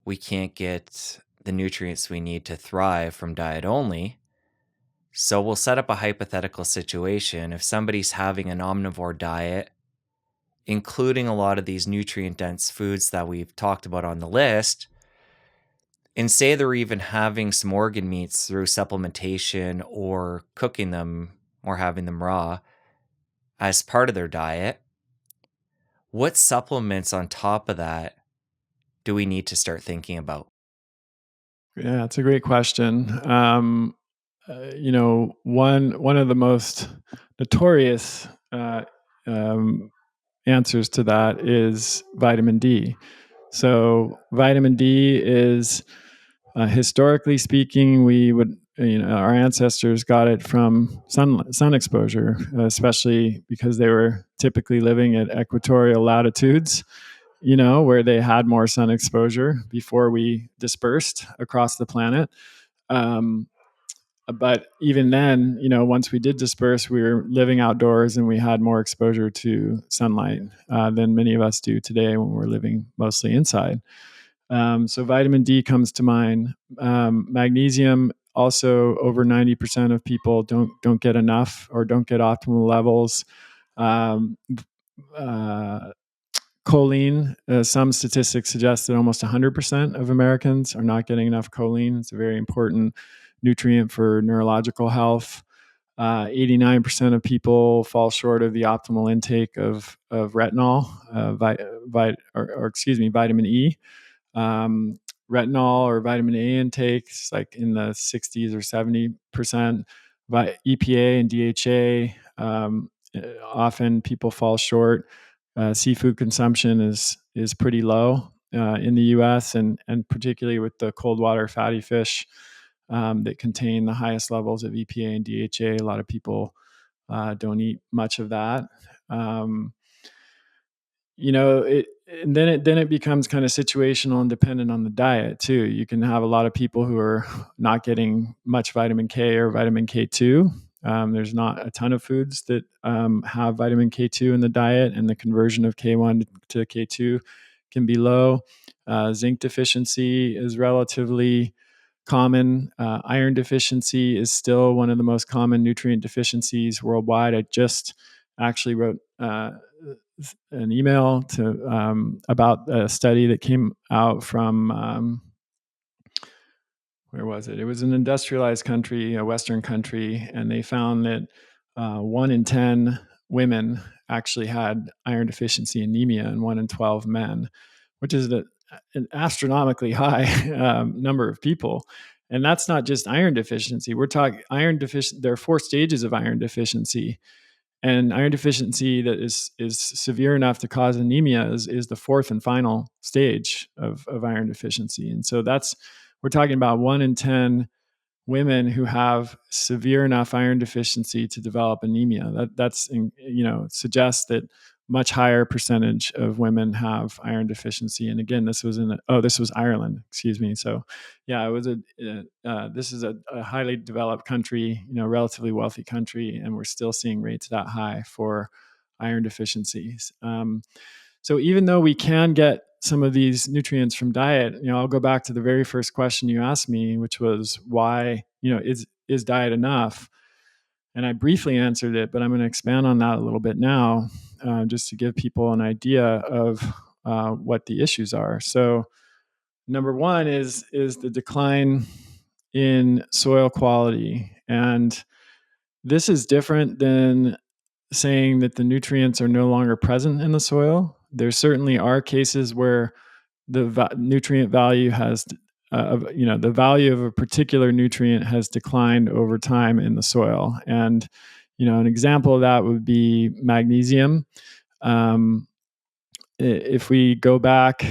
we can't get the nutrients we need to thrive from diet only. So we'll set up a hypothetical situation. If somebody's having an omnivore diet, including a lot of these nutrient dense foods that we've talked about on the list, and say they're even having some organ meats through supplementation or cooking them or having them raw as part of their diet, what supplements on top of that do we need to start thinking about? Yeah, it's a great question. One of the most notorious um, answers to that is vitamin D. So vitamin D is, historically speaking, our ancestors got it from sun exposure, especially because they were typically living at equatorial latitudes, where they had more sun exposure before we dispersed across the planet. Um, but even then, once we did disperse, we were living outdoors and we had more exposure to sunlight than many of us do today when we're living mostly inside. So vitamin D comes to mind. Magnesium, also over 90% of people don't get enough or don't get optimal levels. Um, uh, Choline, some statistics suggest that almost 100% of Americans are not getting enough choline. It's a very important nutrient for neurological health. 89% of people fall short of the optimal intake of retinol, vitamin E. Retinol or vitamin A intake is like in the 60s or 70%. EPA and DHA, often people fall short. Seafood consumption is pretty low in the U.S. and particularly with the cold water fatty fish that contain the highest levels of EPA and DHA. A lot of people don't eat much of that. Um, then it becomes kind of situational and dependent on the diet too. You can have a lot of people who are not getting much vitamin K or vitamin K2. There's not a ton of foods that have vitamin K2 in the diet, and the conversion of K1 to K2 can be low. Zinc deficiency is relatively common. Iron deficiency is still one of the most common nutrient deficiencies worldwide. I just actually wrote an email to about a study that came out from where was it? It was an industrialized country, a Western country, and they found that 1 in 10 women actually had iron deficiency anemia, and 1 in 12 men, which is an astronomically high number of people. And that's not just iron deficiency. We're talking iron deficiency. There are 4 stages of iron deficiency, and iron deficiency that is severe enough to cause anemia is the fourth and final stage of iron deficiency. And so we're talking about 1 in 10 women who have severe enough iron deficiency to develop anemia. That's suggests that much higher percentage of women have iron deficiency. And again, this was Ireland, excuse me. So yeah, this is a highly developed country, relatively wealthy country, and we're still seeing rates that high for iron deficiencies. So even though we can get some of these nutrients from diet, I'll go back to the very first question you asked me, which was why, is diet enough? And I briefly answered it, but I'm going to expand on that a little bit now, just to give people an idea of what the issues are. So number one is the decline in soil quality. And this is different than saying that the nutrients are no longer present in the soil. There certainly are cases where the nutrient value has, the value of a particular nutrient has declined over time in the soil. And, an example of that would be magnesium. If we go back,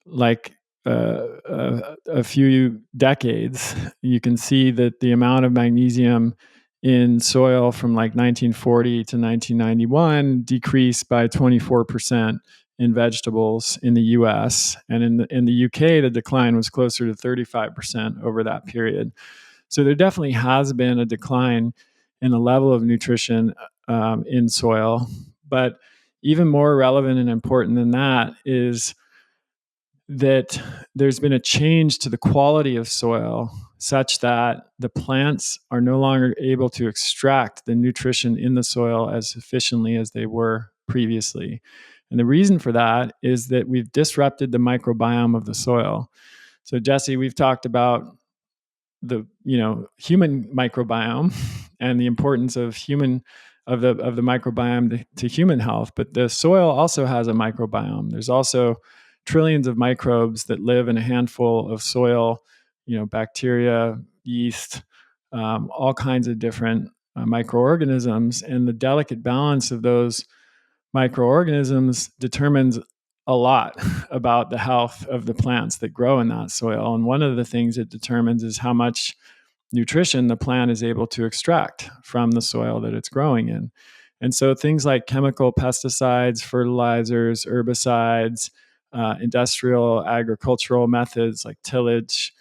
like a few decades, you can see that the amount of magnesium in soil from like 1940 to 1991 decreased by 24% in vegetables in the US. And in the UK, the decline was closer to 35% over that period. So there definitely has been a decline in the level of nutrition in soil. But even more relevant and important than that is that there's been a change to the quality of soil such that the plants are no longer able to extract the nutrition in the soil as efficiently as they were previously. And the reason for that is that we've disrupted the microbiome of the soil. So, Jesse, we've talked about the human microbiome and the importance of the microbiome to human health, but the soil also has a microbiome. There's also trillions of microbes that live in a handful of soil, bacteria, yeast, all kinds of different microorganisms, and the delicate balance of those microorganisms determines a lot about the health of the plants that grow in that soil. And one of the things it determines is how much nutrition the plant is able to extract from the soil that it's growing in. And so things like chemical pesticides, fertilizers, herbicides, industrial agricultural methods like tillage,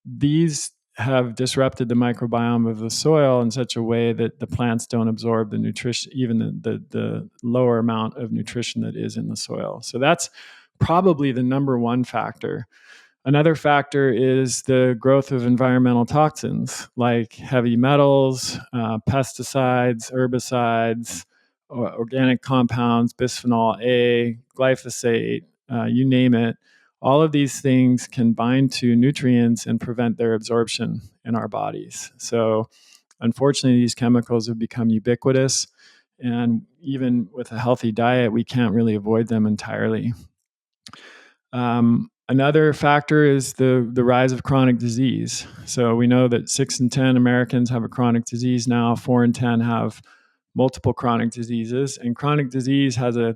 these have disrupted the microbiome of the soil in such a way that the plants don't absorb the nutrition, even the lower amount of nutrition that is in the soil. So that's probably the number one factor. Another factor is the growth of environmental toxins like heavy metals, pesticides, herbicides, organic compounds, bisphenol A, glyphosate, you name it. All of these things can bind to nutrients and prevent their absorption in our bodies. So, unfortunately, these chemicals have become ubiquitous. And even with a healthy diet, we can't really avoid them entirely. Another factor is the rise of chronic disease. So we know that 6 in 10 Americans have a chronic disease now, 4 in 10 have multiple chronic diseases. And chronic disease has a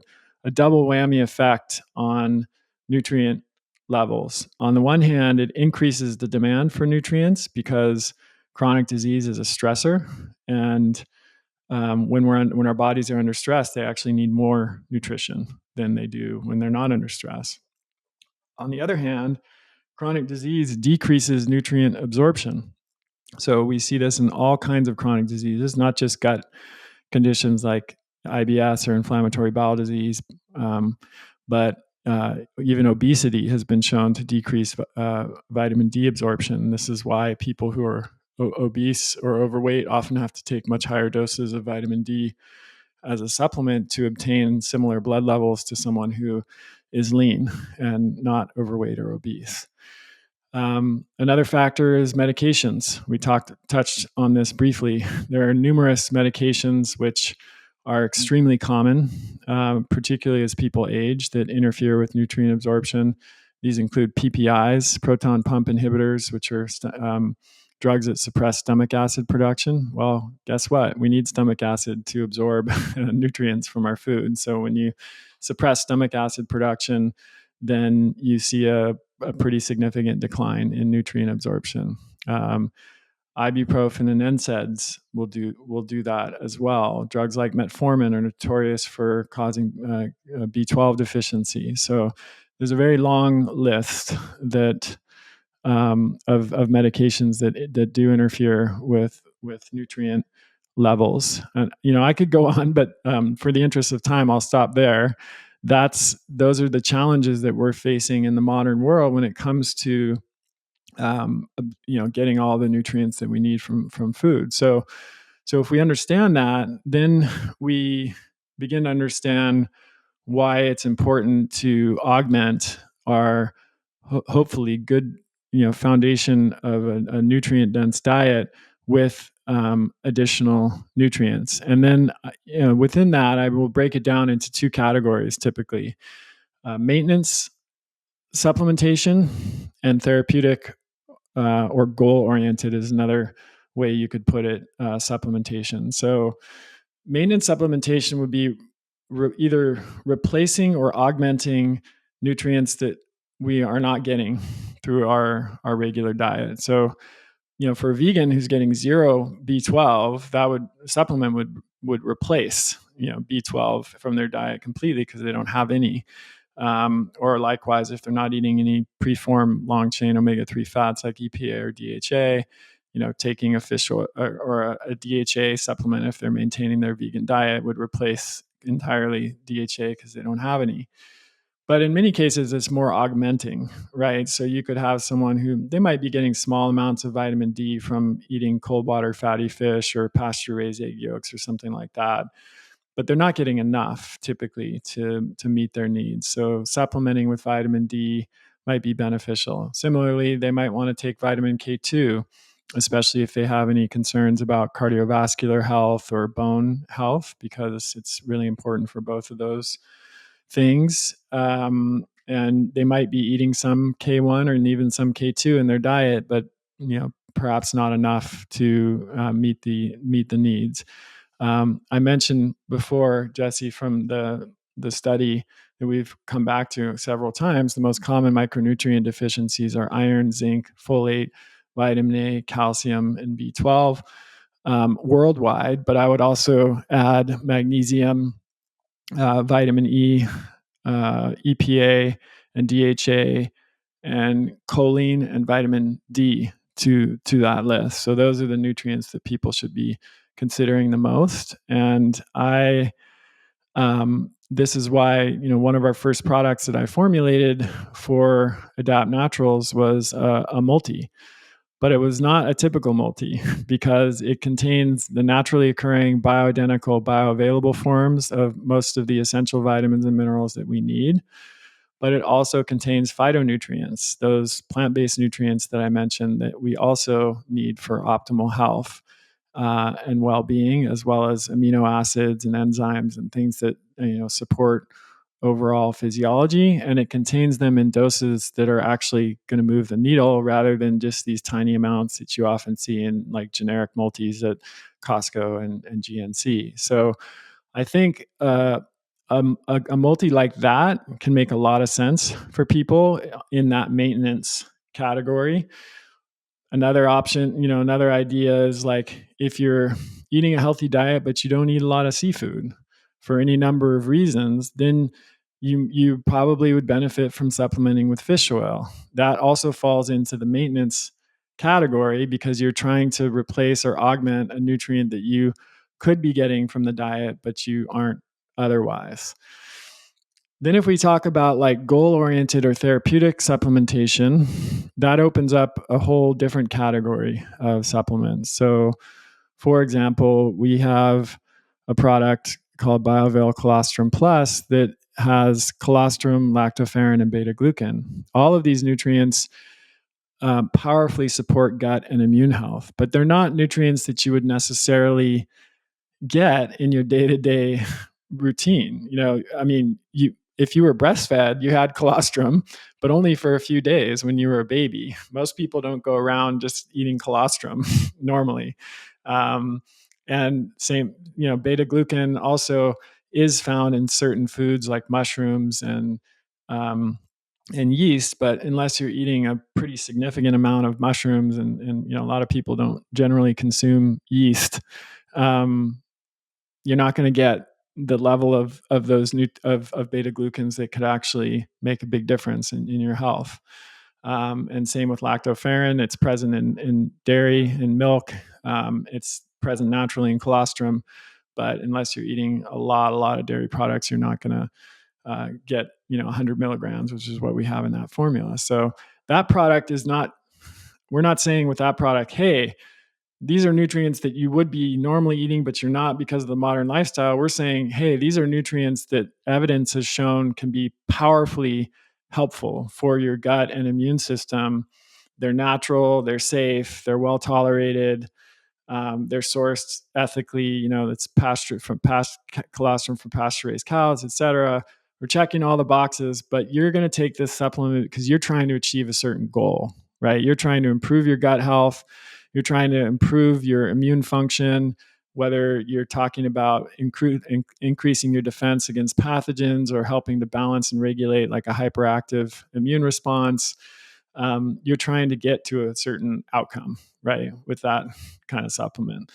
double whammy effect on nutrient levels. On the one hand, it increases the demand for nutrients because chronic disease is a stressor. And when our bodies are under stress, they actually need more nutrition than they do when they're not under stress. On the other hand, chronic disease decreases nutrient absorption. So we see this in all kinds of chronic diseases, not just gut conditions like IBS or inflammatory bowel disease, but even obesity has been shown to decrease vitamin D absorption. This is why people who are obese or overweight often have to take much higher doses of vitamin D as a supplement to obtain similar blood levels to someone who is lean and not overweight or obese. Another factor is medications. We touched on this briefly. There are numerous medications which are extremely common, particularly as people age, that interfere with nutrient absorption. These include PPIs, proton pump inhibitors, which are drugs that suppress stomach acid production. Well, guess what? We need stomach acid to absorb nutrients from our food. So when you suppress stomach acid production, then you see a pretty significant decline in nutrient absorption. Ibuprofen and NSAIDs will do that as well. Drugs like metformin are notorious for causing B12 deficiency. So there's a very long list that of medications that do interfere with nutrient levels. And I could go on, but for the interest of time, I'll stop there. Those are the challenges that we're facing in the modern world when it comes to getting all the nutrients that we need from food. So if we understand that, then we begin to understand why it's important to augment our hopefully good foundation of a nutrient dense diet with additional nutrients. And then within that, I will break it down into two categories typically: maintenance supplementation and therapeutic or goal oriented is another way you could put it, supplementation. So maintenance supplementation would be either replacing or augmenting nutrients that we are not getting through our regular diet. So, for a vegan who's getting zero B12, that supplement would replace B12 from their diet completely because they don't have any. Or likewise, if they're not eating any preformed long chain omega-3 fats like EPA or DHA, taking a fish oil or a DHA supplement if they're maintaining their vegan diet would replace entirely DHA because they don't have any. But in many cases, it's more augmenting, right? So you could have someone who they might be getting small amounts of vitamin D from eating cold water fatty fish or pasture raised egg yolks or something like that, but they're not getting enough typically to meet their needs. So supplementing with vitamin D might be beneficial. Similarly, they might want to take vitamin K2, especially if they have any concerns about cardiovascular health or bone health, because it's really important for both of those things. And they might be eating some K1 or even some K2 in their diet, but perhaps not enough to meet the needs. I mentioned before, Jesse, from the study that we've come back to several times, the most common micronutrient deficiencies are iron, zinc, folate, vitamin A, calcium, and B12 worldwide. But I would also add magnesium, vitamin E, EPA, and DHA, and choline and vitamin D to that list. So those are the nutrients that people should be considering the most. And this is why one of our first products that I formulated for Adapt Naturals was a multi, but it was not a typical multi because it contains the naturally occurring bioidentical bioavailable forms of most of the essential vitamins and minerals that we need. But it also contains phytonutrients, those plant-based nutrients that I mentioned that we also need for optimal health and well-being, as well as amino acids and enzymes and things that support overall physiology. And it contains them in doses that are actually going to move the needle rather than just these tiny amounts that you often see in like generic multis at Costco and GNC. So I think a multi like that can make a lot of sense for people in that maintenance category. Another option, another idea is like if you're eating a healthy diet, but you don't eat a lot of seafood for any number of reasons, then you probably would benefit from supplementing with fish oil. That also falls into the maintenance category because you're trying to replace or augment a nutrient that you could be getting from the diet, but you aren't otherwise. Then if we talk about like goal-oriented or therapeutic supplementation, that opens up a whole different category of supplements. So for example, we have a product called BioVail Colostrum Plus that has colostrum, lactoferrin, and beta glucan. All of these nutrients powerfully support gut and immune health, but they're not nutrients that you would necessarily get in your day-to-day routine. I mean, if you were breastfed, you had colostrum, but only for a few days when you were a baby. Most people don't go around just eating colostrum normally. And same, beta glucan also is found in certain foods like mushrooms and yeast, but unless you're eating a pretty significant amount of mushrooms and a lot of people don't generally consume yeast, you're not going to get the level of those of beta glucans that could actually make a big difference in your health. And same with lactoferrin. It's present in dairy and milk. It's present naturally in colostrum, but unless you're eating a lot of dairy products, you're not going to get 100 milligrams, which is what we have in that formula. So that product is not. We're not saying with that product, hey, these are nutrients that you would be normally eating, but you're not because of the modern lifestyle. We're saying, hey, these are nutrients that evidence has shown can be powerfully helpful for your gut and immune system. They're natural, they're safe, they're well tolerated, they're sourced ethically. It's pasture from colostrum from pasture raised cows, etc. We're checking all the boxes, but you're going to take this supplement because you're trying to achieve a certain goal, right? You're trying to improve your gut health. You're trying to improve your immune function, whether you're talking about increasing your defense against pathogens or helping to balance and regulate like a hyperactive immune response. You're trying to get to a certain outcome, right, with that kind of supplement.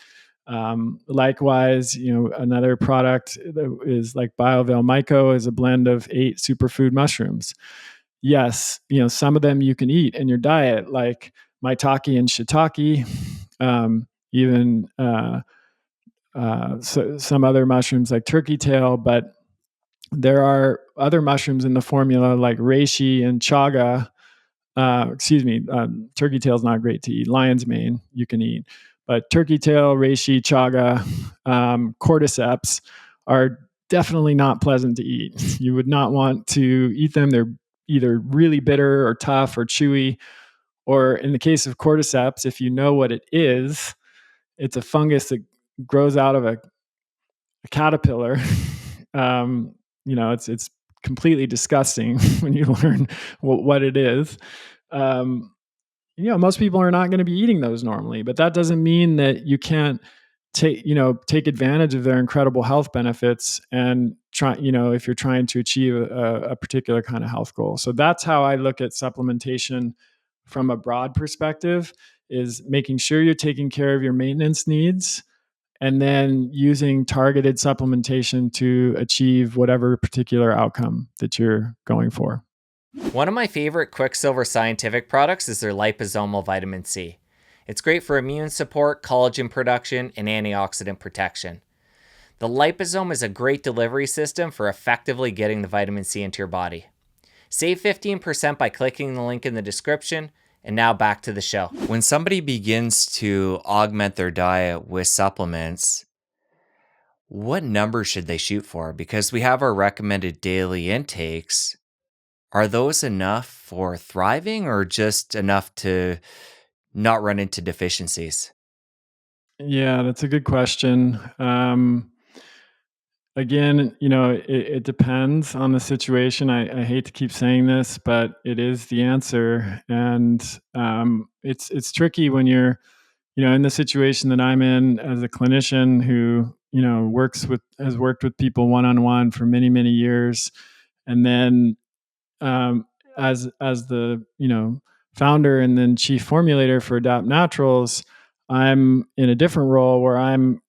Likewise, another product is like BioVail Myco is a blend of 8 superfood mushrooms. Yes, some of them you can eat in your diet, like maitake and shiitake, even some other mushrooms like turkey tail, but There are other mushrooms in the formula like reishi and chaga. Turkey tail is not great to eat. Lion's mane you can eat, but turkey tail, reishi, chaga, cordyceps are definitely not pleasant to eat. You would not want to eat them. They're either really bitter or tough or chewy. Or in the case of cordyceps, if you know what it is, it's a fungus that grows out of a caterpillar. It's completely disgusting when you learn what it is. Um, Most people are not going to be eating those normally, but that doesn't mean that you can't take advantage of their incredible health benefits and try, if you're trying to achieve a particular kind of health goal. So that's how I look at supplementation from a broad perspective, is making sure you're taking care of your maintenance needs and then using targeted supplementation to achieve whatever particular outcome that you're going for. One of my favorite Quicksilver Scientific products is their liposomal vitamin C. It's great for immune support, collagen production, and antioxidant protection. The liposome is a great delivery system for effectively getting the vitamin C into your body. Save 15% by clicking the link in the description. And now back to the show. When somebody begins to augment their diet with supplements, what number should they shoot for? Because we have our recommended daily intakes. Are those enough for thriving or just enough to not run into deficiencies? Yeah, that's a good question. Again, it depends on the situation. I hate to keep saying this, but it is the answer, and it's tricky when you're, in the situation that I'm in as a clinician who has worked with people one on one for many many years, and then um, as the founder and then chief formulator for Adapt Naturals, I'm in a different role where I'm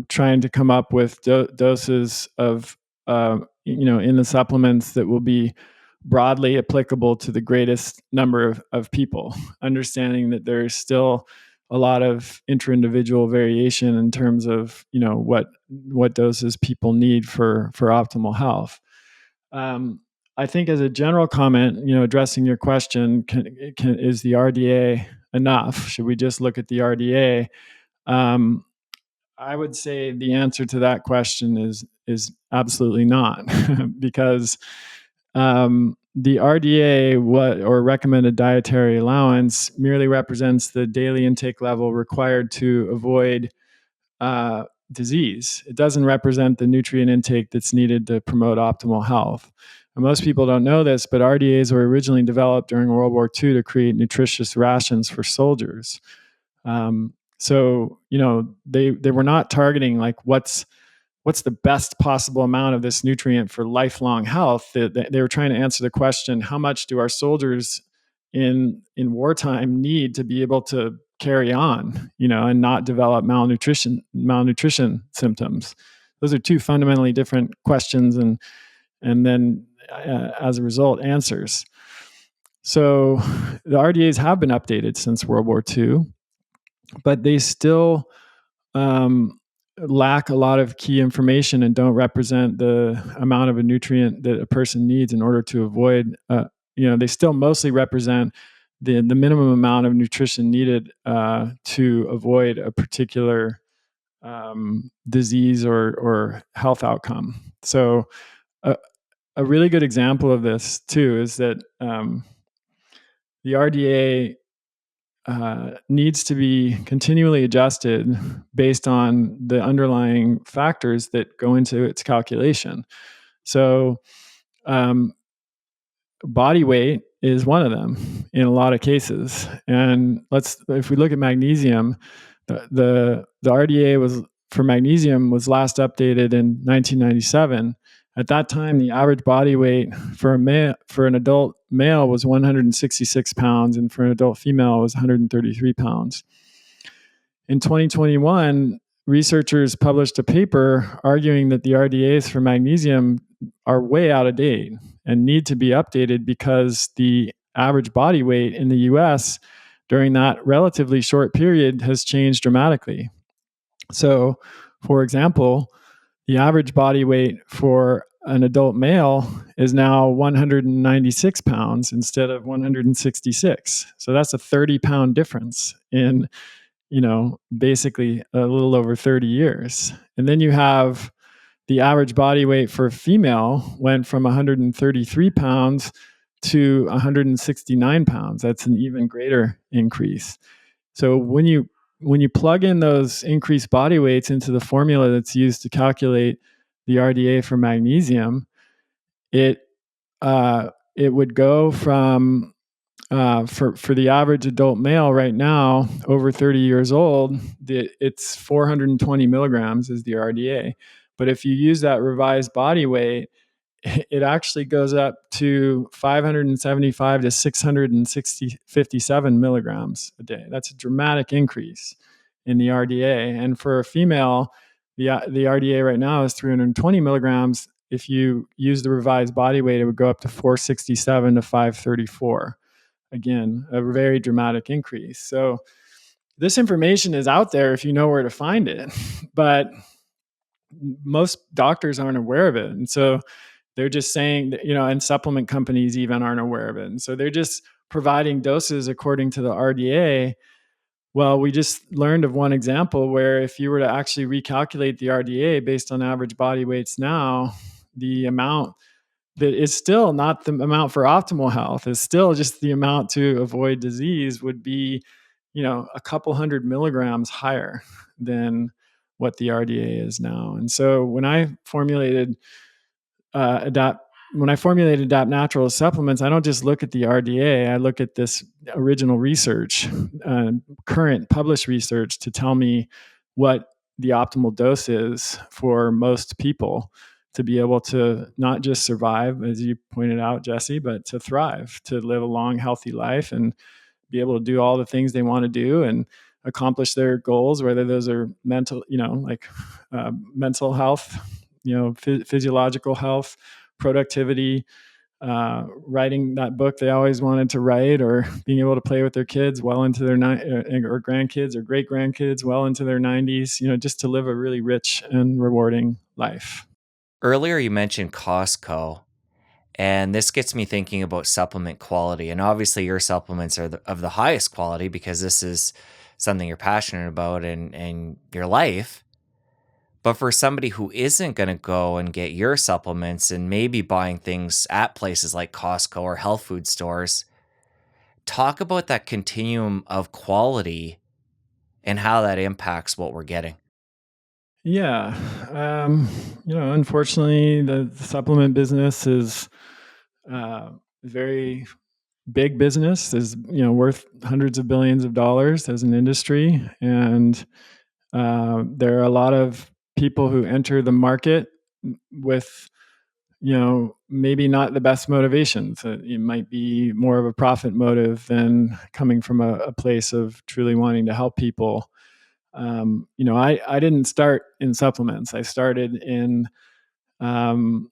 trying to come up with doses of in the supplements that will be broadly applicable to the greatest number of people, understanding that there's still a lot of intra-individual variation in terms of what doses people need for optimal health. um, I think as a general comment, addressing your question, is the RDA enough? Should we just look at the RDA? Um, I would say the answer to that question is absolutely not, because the RDA, or recommended dietary allowance, merely represents the daily intake level required to avoid disease. It doesn't represent the nutrient intake that's needed to promote optimal health. And most people don't know this, but RDAs were originally developed during World War II to create nutritious rations for soldiers. They were not targeting like what's the best possible amount of this nutrient for lifelong health. They were trying to answer the question: how much do our soldiers in wartime need to be able to carry on, and not develop malnutrition symptoms? Those are two fundamentally different questions, and then as a result, answers. So the RDAs have been updated since World War II, but they still lack a lot of key information and don't represent the amount of a nutrient that a person needs in order to avoid. They still mostly represent the minimum amount of nutrition needed to avoid a particular disease or health outcome. So, a really good example of this too is that the RDA needs to be continually adjusted based on the underlying factors that go into its calculation. So, body weight is one of them in a lot of cases. And if we look at magnesium, the RDA was for magnesium was last updated in 1997. At that time, the average body weight for an adult male was 166 pounds, and for an adult female was 133 pounds. In 2021, researchers published a paper arguing that the RDAs for magnesium are way out of date and need to be updated because the average body weight in the US during that relatively short period has changed dramatically. So, for example, the average body weight for an adult male is now 196 pounds instead of 166. So that's a 30-pound difference in, basically a little over 30 years. And then you have the average body weight for a female went from 133 pounds to 169 pounds. That's an even greater increase. So when you plug in those increased body weights into the formula that's used to calculate the RDA for magnesium, it would go from for the average adult male right now over 30 years old, it's 420 milligrams is the RDA. But if you use that revised body weight, it actually goes up to 575 to 657 milligrams a day. That's a dramatic increase in the RDA. And for a female, the RDA right now is 320 milligrams. If you use the revised body weight, it would go up to 467 to 534. Again, a very dramatic increase. So this information is out there if you know where to find it, but most doctors aren't aware of it. And so they're just saying that, and supplement companies even aren't aware of it. And so they're just providing doses according to the RDA. Well, we just learned of one example where if you were to actually recalculate the RDA based on average body weights now, the amount that is still not the amount for optimal health, is still just the amount to avoid disease would be, a couple hundred milligrams higher than what the RDA is now. And so when I formulated Adapt Natural supplements, I don't just look at the RDA. I look at this original research, current published research, to tell me what the optimal dose is for most people to be able to not just survive, as you pointed out, Jesse, but to thrive, to live a long, healthy life and be able to do all the things they want to do and accomplish their goals, whether those are mental, mental health, physiological health, productivity, writing that book they always wanted to write, or being able to play with their kids well into their or grandkids or great grandkids well into their 90s, just to live a really rich and rewarding life. Earlier, you mentioned Costco, and this gets me thinking about supplement quality. And obviously, your supplements are of the highest quality because this is something you're passionate about in your life. But for somebody who isn't going to go and get your supplements and maybe buying things at places like Costco or health food stores, talk about that continuum of quality and how that impacts what we're getting. Yeah. Unfortunately, the supplement business is very big business, is, worth hundreds of billions of dollars as an industry. And there are a lot of people who enter the market with, maybe not the best motivations. It might be more of a profit motive than coming from a place of truly wanting to help people. I didn't start in supplements. I started in being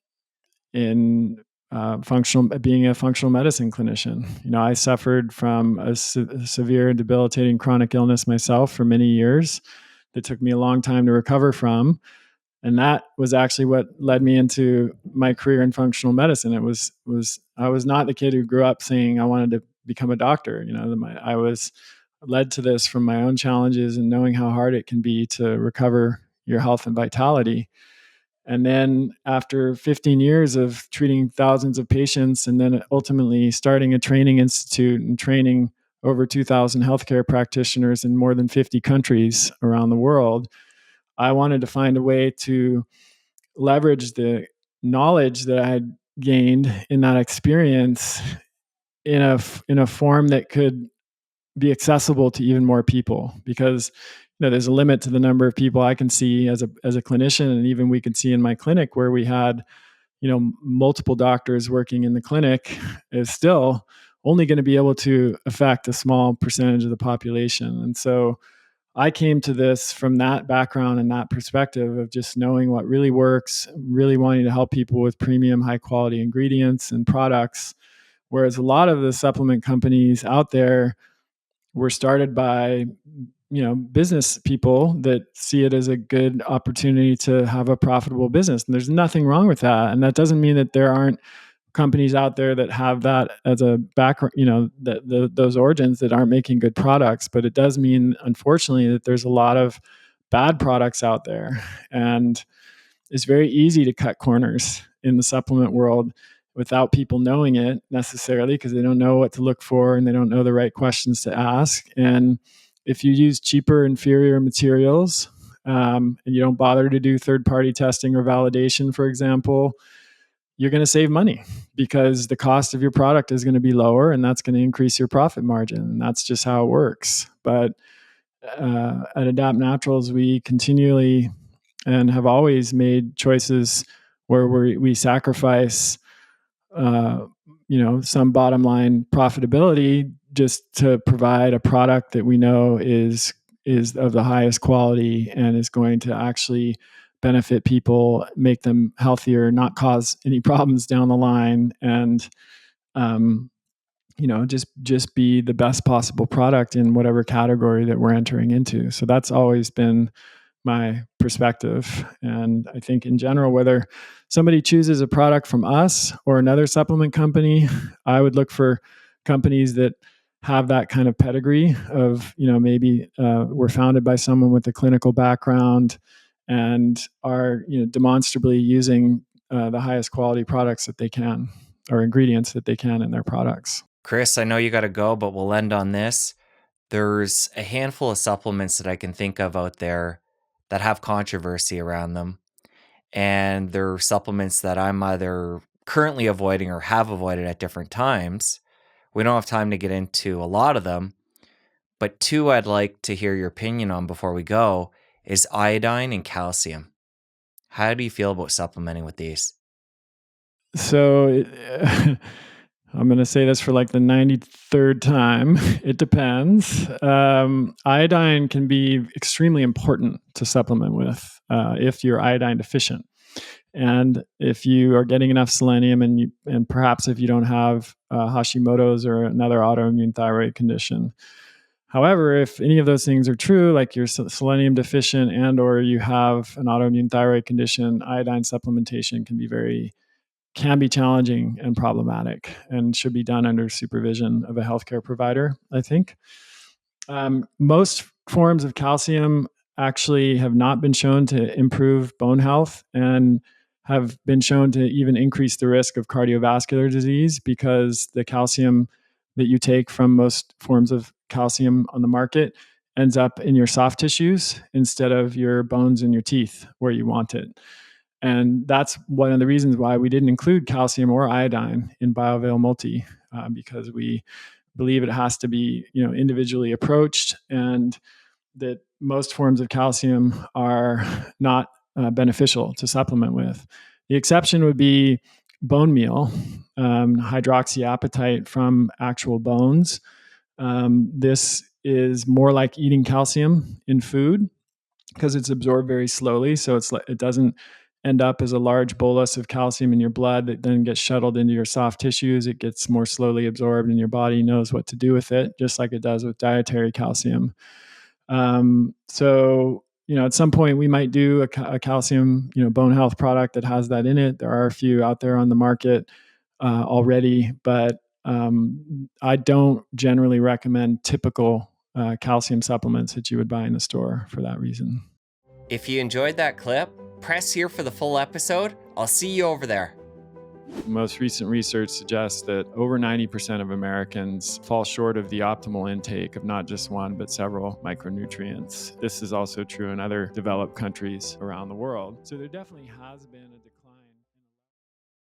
a functional medicine clinician. I suffered from a severe debilitating chronic illness myself for many years that took me a long time to recover from. And that was actually what led me into my career in functional medicine. I was not the kid who grew up saying I wanted to become a doctor. I was led to this from my own challenges and knowing how hard it can be to recover your health and vitality. And then after 15 years of treating thousands of patients, and then ultimately starting a training institute and training over 2,000 healthcare practitioners in more than 50 countries around the world, I wanted to find a way to leverage the knowledge that I had gained in that experience in a form that could be accessible to even more people, because there's a limit to the number of people I can see as a clinician. And even we could see in my clinic where we had multiple doctors working in the clinic is still only going to be able to affect a small percentage of the population. And so I came to this from that background and that perspective of just knowing what really works, really wanting to help people with premium high quality ingredients and products. Whereas a lot of the supplement companies out there were started by business people that see it as a good opportunity to have a profitable business. And there's nothing wrong with that. And that doesn't mean that there aren't companies out there that have that as a background, those origins that aren't making good products. But it does mean, unfortunately, that there's a lot of bad products out there. And it's very easy to cut corners in the supplement world without people knowing it necessarily, because they don't know what to look for and they don't know the right questions to ask. And if you use cheaper, inferior materials, and you don't bother to do third-party testing or validation, for example, you're going to save money because the cost of your product is going to be lower, and that's going to increase your profit margin. And that's just how it works. But at Adapt Naturals, we continually and have always made choices where we sacrifice some bottom line profitability just to provide a product that we know is of the highest quality and is going to actually benefit people, make them healthier, not cause any problems down the line, and just be the best possible product in whatever category that we're entering into. So that's always been my perspective. And I think in general, whether somebody chooses a product from us or another supplement company, I would look for companies that have that kind of pedigree of, maybe were founded by someone with a clinical background and are, demonstrably using the highest quality products that they can, or ingredients that they can in their products. Chris, I know you got to go, but we'll end on this. There's a handful of supplements that I can think of out there that have controversy around them. And they're supplements that I'm either currently avoiding or have avoided at different times. We don't have time to get into a lot of them, but two I'd like to hear your opinion on before we go is iodine and calcium. How do you feel about supplementing with these? So I'm going to say this for like the 93rd time. It depends. Iodine can be extremely important to supplement with if you're iodine deficient. And if you are getting enough selenium, and perhaps if you don't have Hashimoto's or another autoimmune thyroid condition. However, if any of those things are true, like you're selenium deficient and or you have an autoimmune thyroid condition, iodine supplementation can be challenging and problematic, and should be done under supervision of a healthcare provider, I think. Most forms of calcium actually have not been shown to improve bone health and have been shown to even increase the risk of cardiovascular disease, because the calcium that you take from most forms of calcium on the market ends up in your soft tissues instead of your bones and your teeth where you want it. And that's one of the reasons why we didn't include calcium or iodine in BioVail Multi, because we believe it has to be, individually approached, and that most forms of calcium are not beneficial to supplement with. The exception would be bone meal, hydroxyapatite from actual bones. This is more like eating calcium in food because it's absorbed very slowly. So it doesn't end up as a large bolus of calcium in your blood that then gets shuttled into your soft tissues. It gets more slowly absorbed, and your body knows what to do with it, just like it does with dietary calcium. So, at some point we might do a calcium, bone health product that has that in it. There are a few out there on the market already, but I don't generally recommend typical calcium supplements that you would buy in the store for that reason. If you enjoyed that clip, press here for the full episode. I'll see you over there. Most recent research suggests that over 90% of Americans fall short of the optimal intake of not just one, but several micronutrients. This is also true in other developed countries around the world. So there definitely has been a decline.